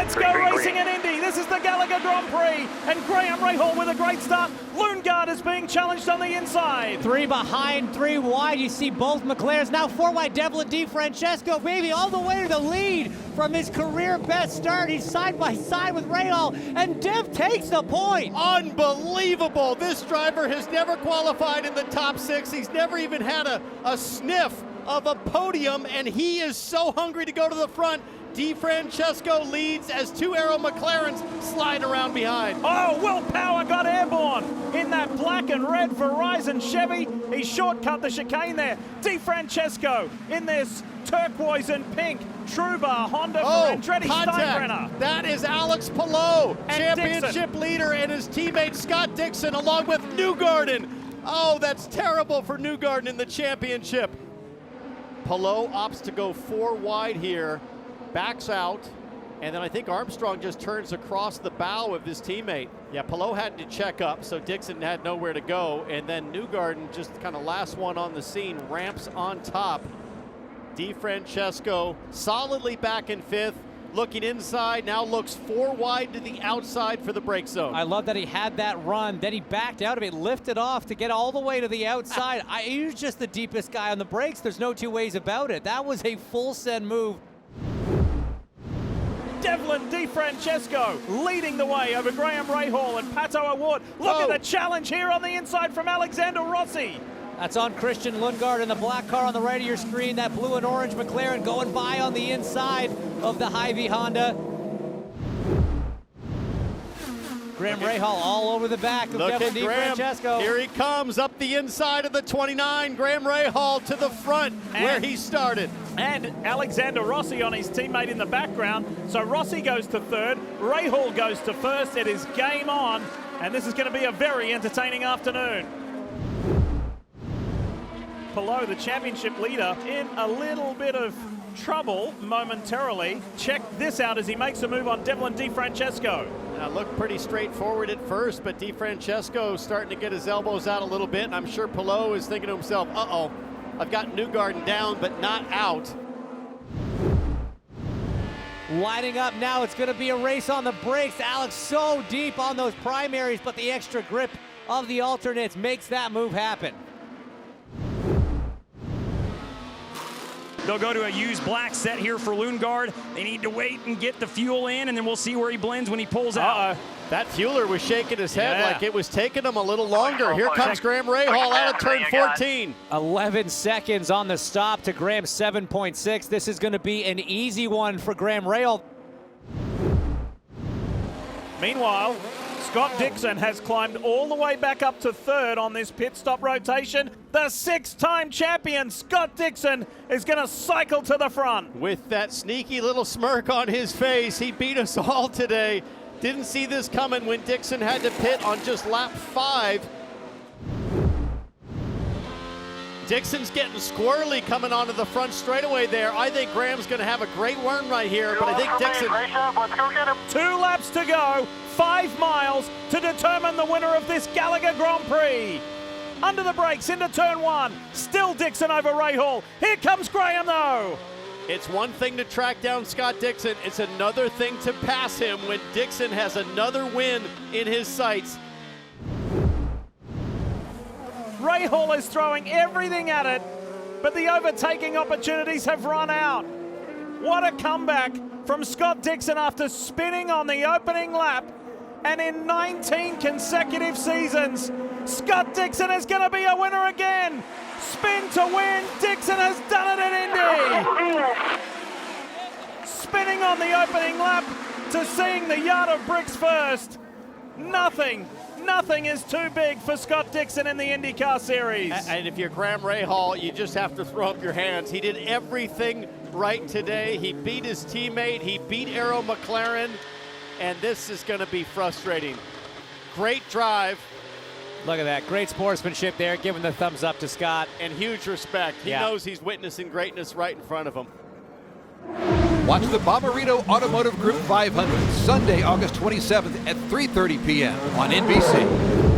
Let's go racing in Indy. This is the Gallagher Grand Prix, and Graham Rahal with a great start. Lundgaard is being challenged on the inside. 3 behind, 3 wide. You see both McLarens. Now 4 wide. Devlin DiFrancesco, baby, all the way to the lead from his career best start. He's side by side with Rahal, and Div takes the point. Unbelievable. This driver has never qualified in the top 6. He's never even had a sniff of a podium, and he is so hungry to go to the front. DiFrancesco leads as 2 Arrow McLarens slide around behind. Oh, Will Power got airborne in that black and red Verizon Chevy. He shortcut the chicane there. DiFrancesco in this turquoise and pink Truba Honda for Andretti Steinbrenner. That is Alex Palou, And championship Dixon. leader, and his teammate Scott Dixon along with Newgarden. Oh, that's terrible for Newgarden in the championship. Palou opts to go 4 wide here, backs out, and then I think Armstrong just turns across the bow of his teammate. Yeah, Palou had to check up, so Dixon had nowhere to go, and then Newgarden, just kind of last one on the scene, ramps on top. DiFrancesco solidly back in 5th, looking inside, now looks 4 wide to the outside for the brake zone. I love that he had that run, then he backed out of it, lifted off to get all the way to the outside. He was just the deepest guy on the brakes. There's no 2 ways about it. That was a full send move. Devlin DiFrancesco leading the way over Graham Rahal and Pato O'Ward. Look at the challenge here on the inside from Alexander Rossi. That's on Christian Lundgaard in the black car on the right of your screen. That blue and orange McLaren going by on the inside of the Hy-Vee Honda. Graham Rahal all over the back of Devlin DiFrancesco. Here he comes up the inside of the 29. Graham Rahal to the front where he started. And Alexander Rossi on his teammate in the background. So Rossi goes to 3rd, Rahal goes to 1st. It is game on, and this is going to be a very entertaining afternoon. Palou, the championship leader, in a little bit of trouble momentarily. Check this out as he makes a move on Devlin DiFrancesco. Now, looked pretty straightforward at first, but DiFrancesco starting to get his elbows out a little bit, and I'm sure Palou is thinking to himself, uh-oh, I've got Newgarden down, but not out. Lining up now, it's going to be a race on the brakes. Alex so deep on those primaries, but the extra grip of the alternates makes that move happen. They'll go to a used black set here for Lundgaard. They need to wait and get the fuel in, and then we'll see where he blends when he pulls out. That fueler was shaking his head like it was taking him a little longer. Here comes Graham Rahal out of turn 14. 11 seconds on the stop to Graham 7.6. This is going to be an easy one for Graham Rahal. Meanwhile, Scott Dixon has climbed all the way back up to 3rd on this pit stop rotation. The 6-time champion, Scott Dixon, is going to cycle to the front. With that sneaky little smirk on his face, he beat us all today. Didn't see this coming when Dixon had to pit on just lap 5. Dixon's getting squirrely coming onto the front straightaway there. I think Graham's going to have a great run right here, but I think Dixon... Let's go get him. 2 laps to go, 5 miles to determine the winner of this Gallagher Grand Prix. Under the brakes into turn 1, still Dixon over Rahal. Here comes Graham though. It's one thing to track down Scott Dixon. It's another thing to pass him when Dixon has another win in his sights. Rahal is throwing everything at it, but the overtaking opportunities have run out. What a comeback from Scott Dixon after spinning on the opening lap, and in 19 consecutive seasons, Scott Dixon is going to be a winner again. Spin to win, Dixon has done it at Indy. Spinning on the opening lap to seeing the yard of bricks first. Nothing is too big for Scott Dixon in the IndyCar series. And if you're Graham Rahal, you just have to throw up your hands. He did everything right today. He beat his teammate, he beat Arrow McLaren, and this is going to be frustrating. Great drive. Look at that, great sportsmanship there, giving the thumbs up to Scott. And huge respect. He knows he's witnessing greatness right in front of him. Watch the Bommarito Automotive Group 500 Sunday, August 27th at 3:30 p.m. on NBC.